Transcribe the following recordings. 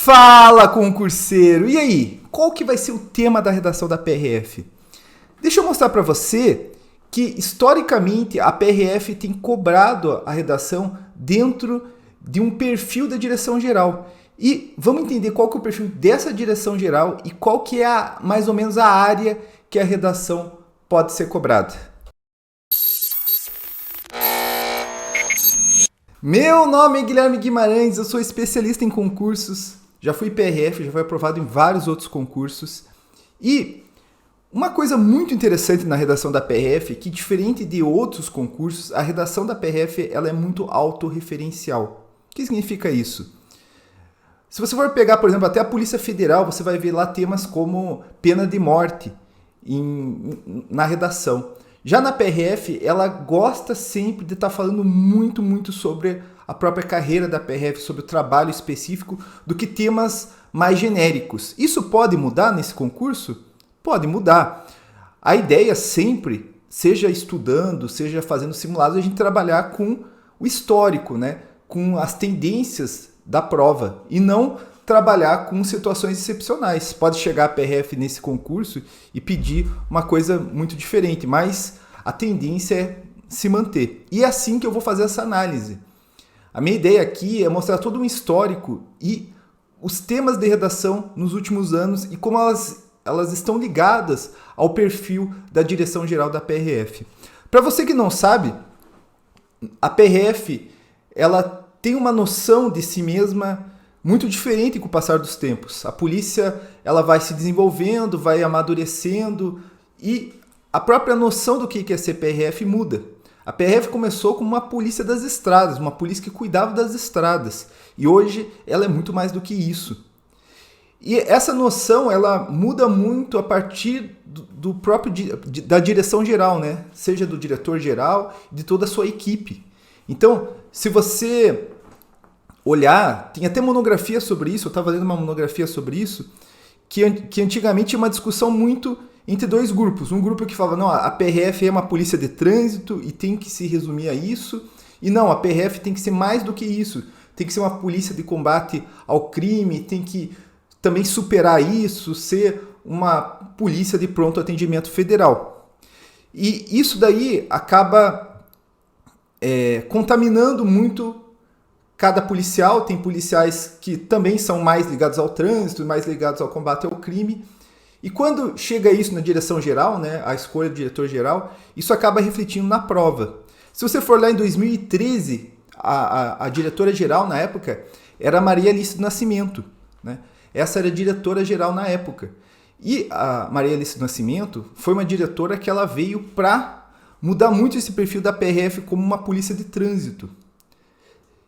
Fala, concurseiro! E aí, qual que vai ser o tema da redação da PRF? Deixa eu mostrar para você que, historicamente, a PRF tem cobrado a redação dentro de um perfil da direção geral. E vamos entender qual que é o perfil dessa direção geral e qual que é mais ou menos a área que a redação pode ser cobrada. Meu nome é Guilherme Guimarães, eu sou especialista em concursos, já fui PRF, já fui aprovado em vários outros concursos. E uma coisa muito interessante na redação da PRF é que, diferente de outros concursos, a redação da PRF ela é muito autorreferencial. O que significa isso? Se você for pegar, por exemplo, até a Polícia Federal, você vai ver lá temas como pena de morte na redação. Já na PRF, ela gosta sempre de estar falando muito sobre a própria carreira da PRF, sobre o trabalho específico, do que temas mais genéricos. Isso pode mudar nesse concurso? Pode mudar. A ideia sempre, seja estudando, seja fazendo simulados, é a gente trabalhar com o histórico, né? Com as tendências da prova e não trabalhar com situações excepcionais. Pode chegar a PRF nesse concurso e pedir uma coisa muito diferente, mas a tendência é se manter. E é assim que eu vou fazer essa análise. A minha ideia aqui é mostrar todo um histórico e os temas de redação nos últimos anos e como elas estão ligadas ao perfil da direção geral da PRF. Para você que não sabe, a PRF ela tem uma noção de si mesma muito diferente com o passar dos tempos. A polícia ela vai se desenvolvendo, vai amadurecendo e a própria noção do que é ser PRF muda. A PRF começou como uma polícia das estradas, uma polícia que cuidava das estradas. E hoje ela é muito mais do que isso. E essa noção ela muda muito a partir do próprio da direção geral, né? Seja do diretor geral e de toda a sua equipe. Então, se você olhar, tem até monografia sobre isso, eu estava lendo uma monografia sobre isso, que antigamente tinha uma discussão muito entre dois grupos. Um grupo que falava, não, a PRF é uma polícia de trânsito e tem que se resumir a isso. E não, a PRF tem que ser mais do que isso. Tem que ser uma polícia de combate ao crime, tem que também superar isso, ser uma polícia de pronto atendimento federal. E isso daí acaba contaminando muito cada policial. Tem policiais que também são mais ligados ao trânsito, mais ligados ao combate ao crime. E quando chega isso na direção geral, né, a escolha do diretor geral, isso acaba refletindo na prova. Se você for lá em 2013, a diretora geral na época era a Maria Alice do Nascimento, né? Essa era a diretora geral na época. E a Maria Alice do Nascimento foi uma diretora que ela veio para mudar muito esse perfil da PRF como uma polícia de trânsito.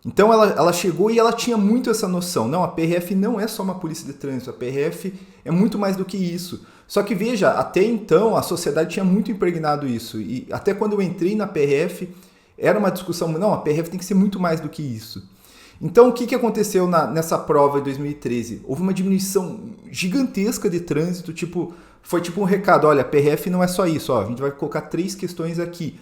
Então ela chegou e ela tinha muito essa noção. Não, a PRF não é só uma polícia de trânsito, a PRF é muito mais do que isso. Só que veja, até então a sociedade tinha muito impregnado isso. E até quando eu entrei na PRF, era uma discussão, não, a PRF tem que ser muito mais do que isso. Então o que aconteceu nessa prova de 2013? Houve uma diminuição gigantesca de trânsito, foi tipo um recado, olha, a PRF não é só isso, ó, a gente vai colocar 3 questões aqui.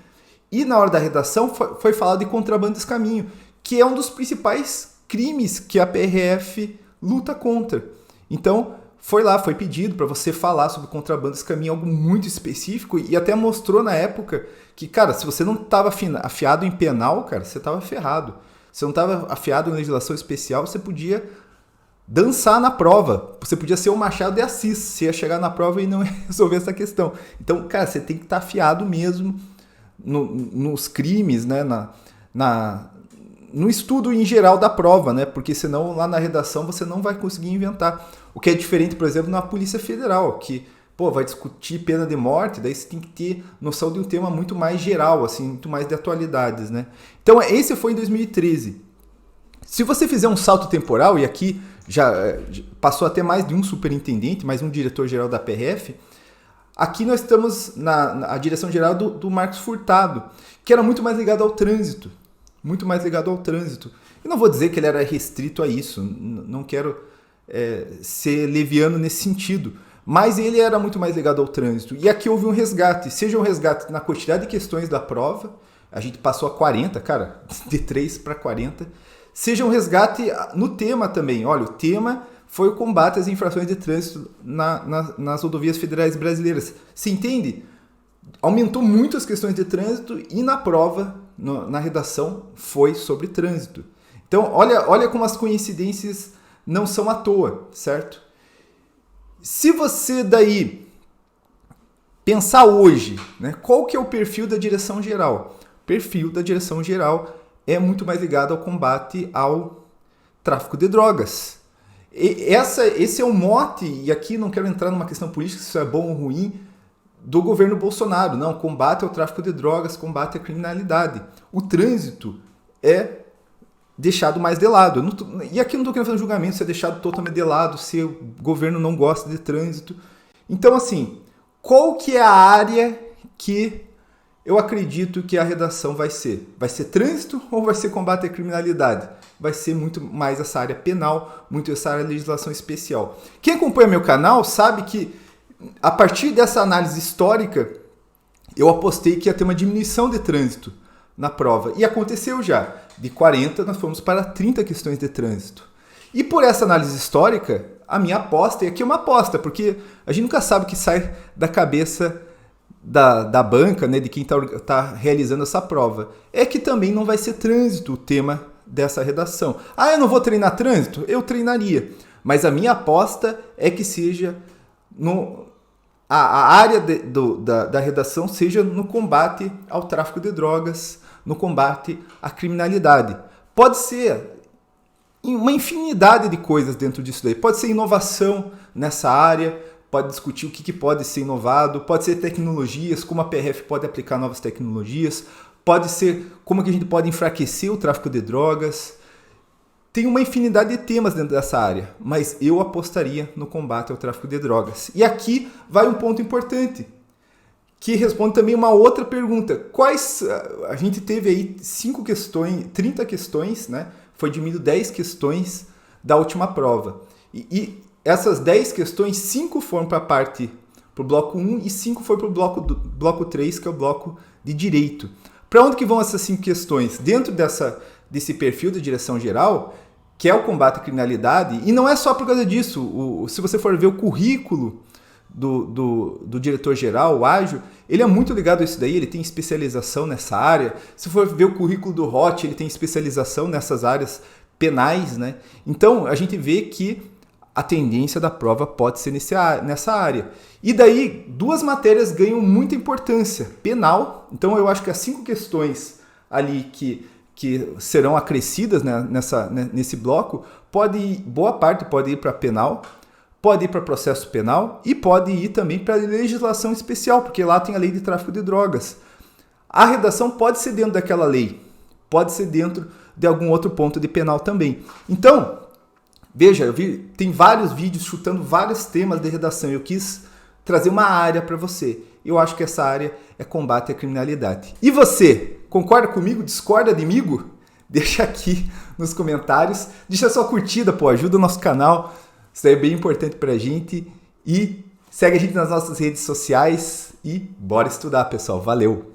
E na hora da redação foi falado de contrabando de caminho, que é um dos principais crimes que a PRF luta contra. Então, foi pedido para você falar sobre contrabando de caminho, algo muito específico, e até mostrou na época que, cara, se você não estava afiado em penal, cara, você estava ferrado. Se não estava afiado em legislação especial, você podia dançar na prova. Você podia ser o Machado de Assis, você ia chegar na prova e não ia resolver essa questão. Então, cara, você tem que estar afiado mesmo nos crimes, né, no estudo em geral da prova, né? Porque senão lá na redação você não vai conseguir inventar. O que é diferente, por exemplo, na Polícia Federal, que vai discutir pena de morte, daí você tem que ter noção de um tema muito mais geral, assim, muito mais de atualidades, né? Então esse foi em 2013. Se você fizer um salto temporal, e aqui já passou até mais de um superintendente, mais um diretor-geral da PRF, aqui nós estamos na direção geral do Marcos Furtado, que era muito mais ligado ao trânsito. Muito mais ligado ao trânsito. Eu não vou dizer que ele era restrito a isso, não quero ser leviano nesse sentido, mas ele era muito mais ligado ao trânsito. E aqui houve um resgate, seja um resgate na quantidade de questões da prova, a gente passou a 40, cara, de 3 para 40, seja um resgate no tema também. Olha, o tema foi o combate às infrações de trânsito nas rodovias federais brasileiras. Se entende? Aumentou muito as questões de trânsito e na prova, na redação, foi sobre trânsito. Então, olha como as coincidências não são à toa, certo? Se você daí pensar hoje, né, qual que é o perfil da direção geral? O perfil da direção geral é muito mais ligado ao combate ao tráfico de drogas. Esse é o mote, e aqui não quero entrar numa questão política, se isso é bom ou ruim, do governo Bolsonaro. Não, combate ao tráfico de drogas, combate à criminalidade. O trânsito é deixado mais de lado. E aqui não estou querendo fazer um julgamento se é deixado totalmente de lado, se o governo não gosta de trânsito. Então, assim, qual que é a área que eu acredito que a redação vai ser? Vai ser trânsito ou vai ser combate à criminalidade? Vai ser muito mais essa área penal, muito essa área de legislação especial. Quem acompanha meu canal sabe que, a partir dessa análise histórica, eu apostei que ia ter uma diminuição de trânsito na prova. E aconteceu já. De 40, nós fomos para 30 questões de trânsito. E por essa análise histórica, a minha aposta, e aqui é uma aposta, porque a gente nunca sabe o que sai da cabeça da banca, né, de quem está realizando essa prova, é que também não vai ser trânsito o tema dessa redação. Ah, eu não vou treinar trânsito? Eu treinaria. Mas a minha aposta é que seja a área da redação seja no combate ao tráfico de drogas, no combate à criminalidade. Pode ser uma infinidade de coisas dentro disso daí. Pode ser inovação nessa área, pode discutir o que pode ser inovado, pode ser tecnologias, como a PRF pode aplicar novas tecnologias, pode ser como que a gente pode enfraquecer o tráfico de drogas. Tem uma infinidade de temas dentro dessa área, mas eu apostaria no combate ao tráfico de drogas. E aqui vai um ponto importante, que responde também uma outra pergunta. A gente teve aí 30 questões, né? Foi diminuído 10 questões da última prova. E essas 10 questões, 5 foram para o bloco 1 e 5 foram para o bloco 3, que é o bloco de direito. Para onde que vão essas 5 questões? Dentro desse perfil de direção geral, que é o combate à criminalidade, e não é só por causa disso. Se você for ver o currículo do diretor-geral, o ágil, ele é muito ligado a isso daí, ele tem especialização nessa área. Se for ver o currículo do Roth, ele tem especialização nessas áreas penais, né? Então, a gente vê que a tendência da prova pode ser nessa área. E daí, 2 matérias ganham muita importância. Penal, então eu acho que as 5 questões ali que serão acrescidas, né, nesse bloco, boa parte pode ir para penal, pode ir para processo penal e pode ir também para legislação especial, porque lá tem a lei de tráfico de drogas. A redação pode ser dentro daquela lei, pode ser dentro de algum outro ponto de penal também. Então, veja, tem vários vídeos chutando vários temas de redação. Eu quis trazer uma área para você. Eu acho que essa área é combate à criminalidade. E você, concorda comigo? Discorda de mim? Deixa aqui nos comentários. Deixa sua curtida, ajuda o nosso canal. Isso aí é bem importante pra gente. E segue a gente nas nossas redes sociais. E bora estudar, pessoal. Valeu!